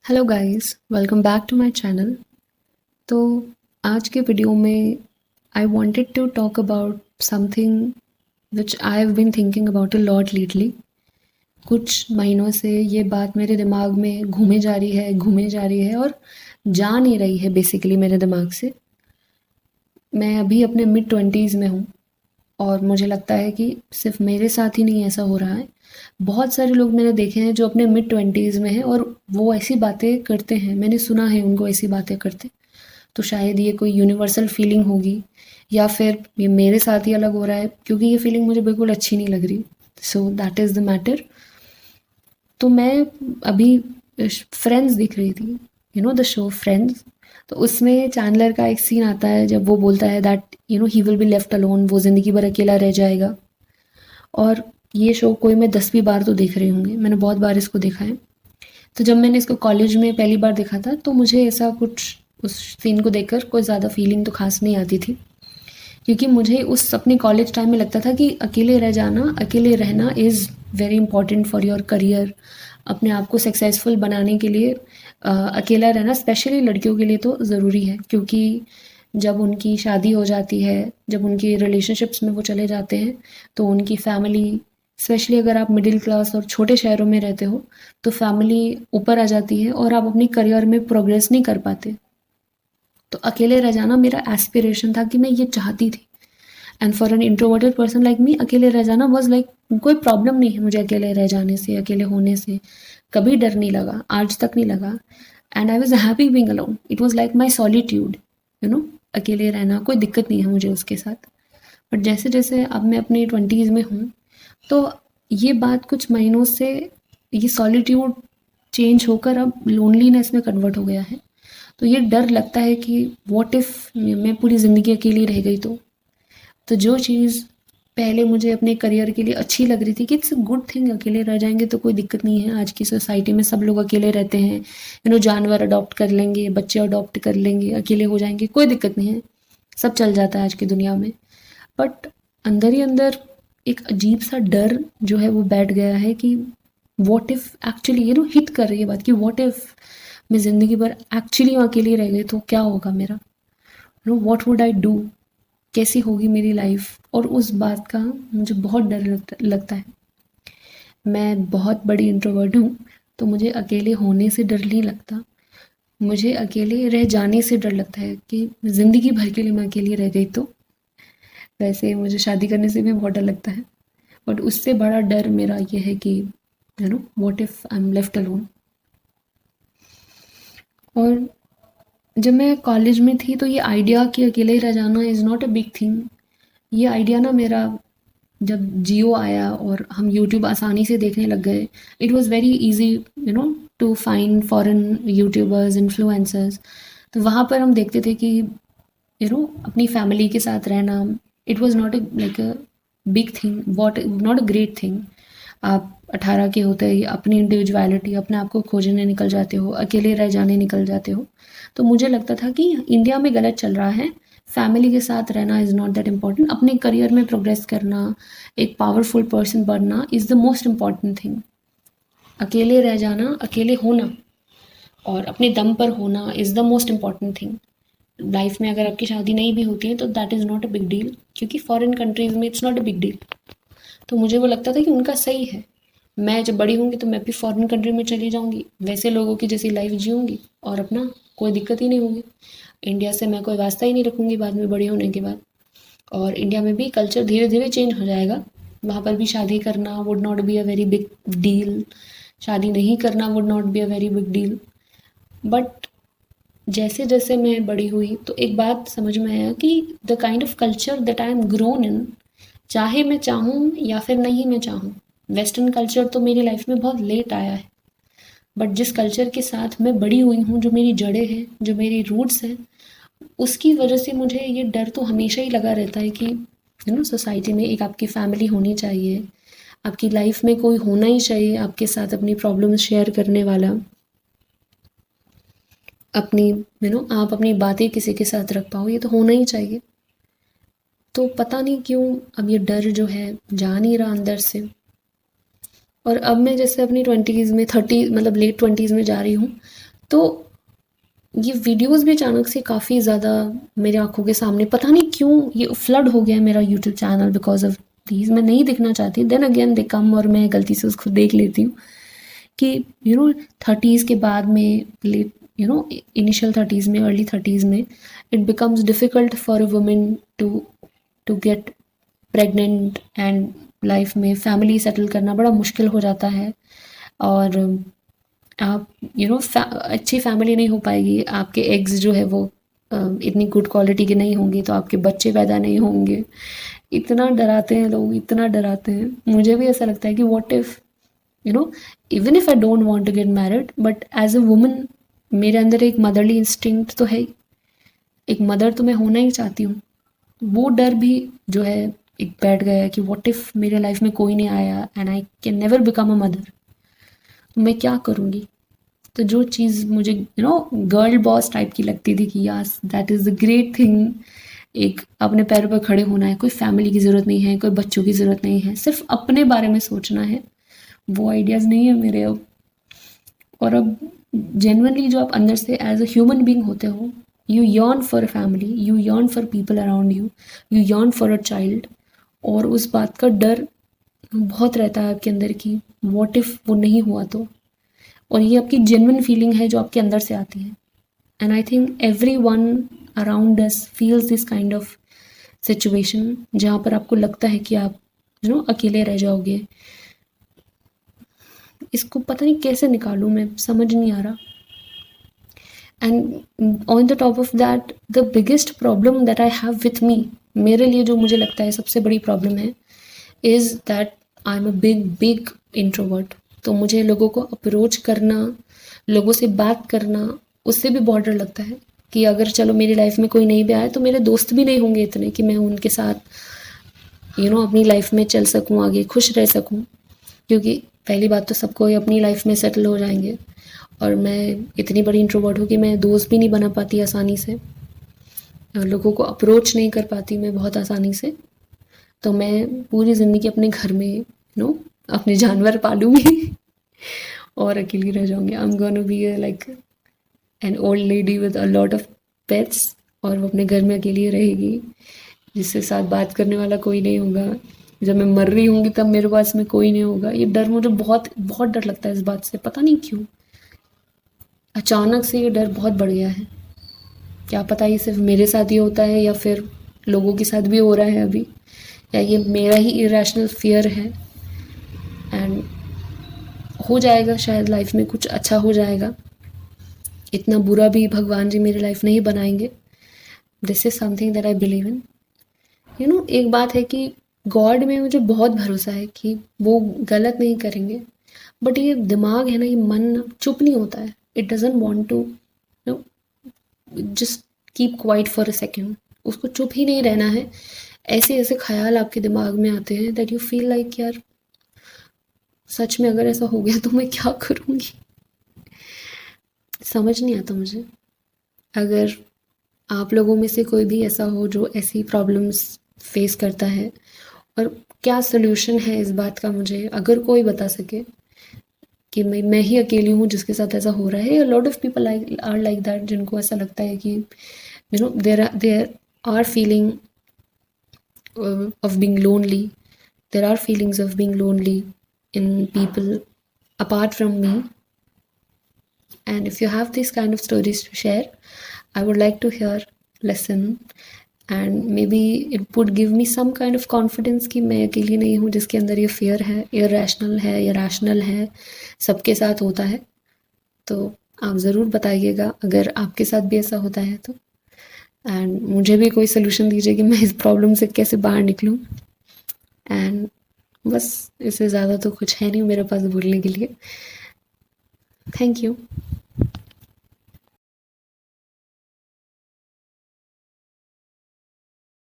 Hello guys, welcome back to my channel. तो आज के वीडियो में I wanted to talk about something which I have been thinking about a lot lately. कुछ महीनों से ये बात मेरे दिमाग में घूमे जा रही है और जा नहीं रही है बेसिकली मेरे दिमाग से। मैं अभी अपने मिड ट्वेंटीज़ में हूँ और मुझे लगता है कि सिर्फ मेरे साथ ही नहीं ऐसा हो रहा है। बहुत सारे लोग मैंने देखे हैं जो अपने मिड ट्वेंटीज़ में हैं और वो ऐसी बातें करते हैं, मैंने सुना है उनको ऐसी बातें करते। तो शायद ये कोई यूनिवर्सल फीलिंग होगी या फिर ये मेरे साथ ही अलग हो रहा है, क्योंकि ये फीलिंग मुझे बिल्कुल अच्छी नहीं लग रही। So that is the matter. तो मैं अभी फ्रेंड्स देख रही थी, you know the show friends. तो उसमें चैंडलर का एक सीन आता है जब वो बोलता है that he will be left alone, वो ज़िंदगी भर अकेला रह जाएगा। और ये शो कोई मैं 10वीं बार तो देख रही होंगी, मैंने बहुत बार इसको देखा है। तो जब मैंने इसको कॉलेज में पहली बार देखा था तो मुझे ऐसा कुछ उस सीन को देखकर कोई ज़्यादा फीलिंग तो खास नहीं आती थी, क्योंकि मुझे उस अपने कॉलेज टाइम में लगता था कि अकेले रह जाना, अकेले रहना is very important for your career. अपने आप को सक्सेसफुल बनाने के लिए अकेला रहना स्पेशली लड़कियों के लिए तो ज़रूरी है, क्योंकि जब उनकी शादी हो जाती है, जब उनकी रिलेशनशिप्स में वो चले जाते हैं, तो उनकी फैमिली, स्पेशली अगर आप मिडिल क्लास और छोटे शहरों में रहते हो, तो फैमिली ऊपर आ जाती है और आप अपनी करियर में प्रोग्रेस नहीं कर पाते। तो अकेले रह जाना मेरा एस्पिरेशन था कि मैं ये चाहती थी। And for an introverted person like me, अकेले रह जाना वॉज लाइक कोई प्रॉब्लम नहीं है मुझे अकेले रह जाने से, अकेले होने से कभी डर नहीं लगा, आज तक नहीं लगा। And I was happy being alone, it was like my solitude, you know. अकेले रहना कोई दिक्कत नहीं है मुझे उसके साथ। बट जैसे जैसे अब मैं अपनी ट्वेंटीज़ में हूँ, तो ये बात कुछ महीनों से, ये सॉलिट्यूड चेंज होकर अब लोनलीनेस में कन्वर्ट हो गया है। तो ये डर लगता है कि व्हाट इफ़ मैं पूरी ज़िंदगी अकेली रह गई तो जो चीज़ पहले मुझे अपने करियर के लिए अच्छी लग रही थी कि इट्स अ गुड थिंग, अकेले रह जाएंगे तो कोई दिक्कत नहीं है। आज की सोसाइटी में सब लोग अकेले रहते हैं, जानवर अडॉप्ट कर लेंगे, बच्चे अडॉप्ट कर लेंगे, अकेले हो जाएंगे, कोई दिक्कत नहीं है, सब चल जाता है आज की दुनिया में। बट अंदर ही अंदर एक अजीब सा डर जो है वो बैठ गया है कि व्हाट इफ़ एक्चुअली, हिट कर रही है बात कि व्हाट इफ़ मैं ज़िंदगी भर एक्चुअली अकेली रह गई तो क्या होगा मेरा, व्हाट वुड आई डू, कैसी होगी मेरी लाइफ। और उस बात का मुझे बहुत डर लगता है। मैं बहुत बड़ी इंट्रोवर्ट हूँ, तो मुझे अकेले होने से डर नहीं लगता, मुझे अकेले रह जाने से डर लगता है कि ज़िंदगी भर के लिए मैं अकेली रह गई तो। वैसे मुझे शादी करने से भी बहुत डर लगता है, बट उससे बड़ा डर मेरा ये है कि what if I am left alone. और जब मैं कॉलेज में थी तो ये आइडिया कि अकेले रह जाना is not a big thing, ये आइडिया ना मेरा, जब जियो आया और हम यूट्यूब आसानी से देखने लग गए, it was very easy, to find foreign YouTubers, influencers. तो वहाँ पर हम देखते थे कि अपनी फैमिली के साथ रहना, it was not like a big thing, what not a great thing. आप 18 के होते ही अपनी इंडिविजुअलिटी, अपने आप को खोजने निकल जाते हो, अकेले रह जाने निकल जाते हो। तो मुझे लगता था कि इंडिया में गलत चल रहा है, फैमिली के साथ रहना इज़ नॉट दैट इम्पॉर्टेंट, अपने करियर में प्रोग्रेस करना, एक पावरफुल पर्सन बनना is the most important thing. अकेले रह जाना, अकेले होना और अपने दम पर होना is the most important thing. Life में अगर आपकी शादी नहीं भी होती है तो that is not a big deal, क्योंकि फॉरेन कंट्रीज़ में it's not a big deal. तो मुझे वो लगता था कि उनका सही है, मैं जब बड़ी होंगी तो मैं भी फॉरेन कंट्री में चली जाऊंगी, वैसे लोगों की जैसी लाइफ जीऊँगी और अपना कोई दिक्कत ही नहीं होगी। इंडिया से मैं कोई वास्ता ही नहीं रखूँगी बाद में, बड़ी होने के बाद। और इंडिया में भी कल्चर धीरे धीरे चेंज हो जाएगा, वहाँ पर भी शादी करना would not be a very big deal, शादी नहीं करना would not be a very big deal. But जैसे जैसे मैं बड़ी हुई तो एक बात समझ में आया कि the kind of culture that I am grown in, चाहे मैं चाहूँ या फिर नहीं मैं चाहूँ, वेस्टर्न कल्चर तो मेरी लाइफ में बहुत लेट आया है, बट जिस कल्चर के साथ मैं बड़ी हुई हूँ, जो मेरी जड़ें हैं, जो मेरी रूट्स हैं, उसकी वजह से मुझे ये डर तो हमेशा ही लगा रहता है कि सोसाइटी में एक आपकी फैमिली होनी चाहिए, आपकी लाइफ में कोई होना ही चाहिए आपके साथ अपनी प्रॉब्लम्स शेयर करने वाला, अपनी आप अपनी बातें किसी के साथ रख पाओ, ये तो होना ही चाहिए। तो पता नहीं क्यों अब ये डर जो है जा नहीं रहा अंदर से। और अब मैं जैसे अपनी ट्वेंटीज़ में, 30 मतलब लेट ट्वेंटीज़ में जा रही हूँ, तो ये वीडियोस भी अचानक से काफ़ी ज़्यादा मेरे आंखों के सामने, पता नहीं क्यों ये फ्लड हो गया मेरा YouTube channel because of these. मैं नहीं दिखना चाहती, देन अगेन दे कम और मैं गलती से उसको देख लेती हूँ कि 30s के बाद में, लेट इनिशियल 30s में, अर्ली 30s में it becomes difficult for a women to get pregnant and life में फैमिली सेटल करना बड़ा मुश्किल हो जाता है। और आप अच्छी फैमिली नहीं हो पाएगी, आपके एग्स जो है वो इतनी गुड क्वालिटी के नहीं होंगे, तो आपके बच्चे पैदा नहीं होंगे। इतना डराते हैं लोग, इतना डराते हैं। मुझे भी ऐसा लगता है कि what if even if I don't want to get married, but as a woman मेरे अंदर एक मदरली इंस्टिंक्ट तो है, एक मदर तो मैं होना ही चाहती हूँ। वो डर भी जो है एक बैठ गया है कि व्हाट इफ़ मेरे लाइफ में कोई नहीं आया and I can never become a mother, मैं क्या करूँगी। तो जो चीज़ मुझे गर्ल बॉस टाइप की लगती थी कि yes that is the great thing, एक अपने पैरों पर खड़े होना है, कोई फैमिली की ज़रूरत नहीं है, कोई बच्चों की ज़रूरत नहीं है, सिर्फ अपने बारे में सोचना है, वो आइडियाज़ नहीं है मेरे अब। और अब जेन्युइनली जो आप अंदर से एज अ ह्यूमन बीइंग होते हो, you yearn for a family, you yearn for people around you, you yearn for a child. और उस बात का डर बहुत रहता है आपके अंदर की व्हाट इफ़ वो नहीं हुआ तो। और ये आपकी जेन्युइन फीलिंग है जो आपके अंदर से आती है। And I think every one around us feels this kind of situation, जहाँ पर आपको लगता है कि आप अकेले रह जाओगे। इसको पता नहीं कैसे निकालूं, मैं समझ नहीं आ रहा। And on the top of that, the biggest problem that I have with me, मेरे लिए जो मुझे लगता है सबसे बड़ी प्रॉब्लम है, is that I am a big big introvert. तो मुझे लोगों को अप्रोच करना, लोगों से बात करना, उससे भी बहुत डर लगता है कि अगर चलो मेरी लाइफ में कोई नहीं भी आया तो मेरे दोस्त भी नहीं होंगे इतने कि मैं उनके साथ अपनी लाइफ में चल सकूं, आगे खुश रह सकूं। क्योंकि पहली बात तो सबको अपनी लाइफ में सेटल हो जाएंगे, और मैं इतनी बड़ी इंट्रोवर्ट हूँ कि मैं दोस्त भी नहीं बना पाती आसानी से, लोगों को अप्रोच नहीं कर पाती मैं बहुत आसानी से। तो मैं पूरी ज़िंदगी अपने घर में अपने जानवर पालूंगी और अकेली रह जाऊंगी। I am gonna be like an old lady with a lot of pets, और वो अपने घर में अकेली रहेगी, जिसके साथ बात करने वाला कोई नहीं होगा। जब मैं मर रही होंगी तब मेरे पास में कोई नहीं होगा। ये डर मुझे बहुत बहुत डर लगता है इस बात से, पता नहीं क्यों अचानक से ये डर बहुत बढ़ गया है। क्या पता ये सिर्फ मेरे साथ ही होता है या फिर लोगों के साथ भी हो रहा है अभी, या ये मेरा ही इरेशनल फियर है। एंड हो जाएगा शायद, लाइफ में कुछ अच्छा हो जाएगा, इतना बुरा भी भगवान जी मेरी लाइफ नहीं बनाएंगे। This is something that I believe in. एक बात है कि गॉड में मुझे बहुत भरोसा है कि वो गलत नहीं करेंगे। बट ये दिमाग है ना, ये मन ना चुप नहीं होता है। It doesn't want to just keep quiet for a second. उसको चुप ही नहीं रहना है। ऐसे ऐसे ख्याल आपके दिमाग में आते हैं दैट यू फील लाइक यार सच में अगर ऐसा हो गया तो मैं क्या करूँगी। समझ नहीं आता मुझे। अगर आप लोगों में से कोई भी ऐसा हो जो ऐसी प्रॉब्लम्स फेस करता है, और क्या सोल्यूशन है इस बात का, मुझे अगर कोई बता सके कि मैं ही अकेली हूँ जिसके साथ ऐसा हो रहा है। Lot of people are like that, जिनको ऐसा लगता है कि there are feeling of being lonely, there are feelings of being lonely in people apart from me. And if you have these kind of stories to share, I would like to hear, listen, and maybe it would give me some kind of confidence कि मैं अकेली नहीं हूँ जिसके अंदर ये fear है, irrational है या रैशनल है, सबके साथ होता है। तो आप ज़रूर बताइएगा अगर आपके साथ भी ऐसा होता है तो। एंड मुझे भी कोई सोल्यूशन दीजिए कि मैं इस प्रॉब्लम से कैसे बाहर निकलूँ। एंड बस इससे ज़्यादा तो कुछ है नहीं मेरे पास बोलने के लिए। Thank you.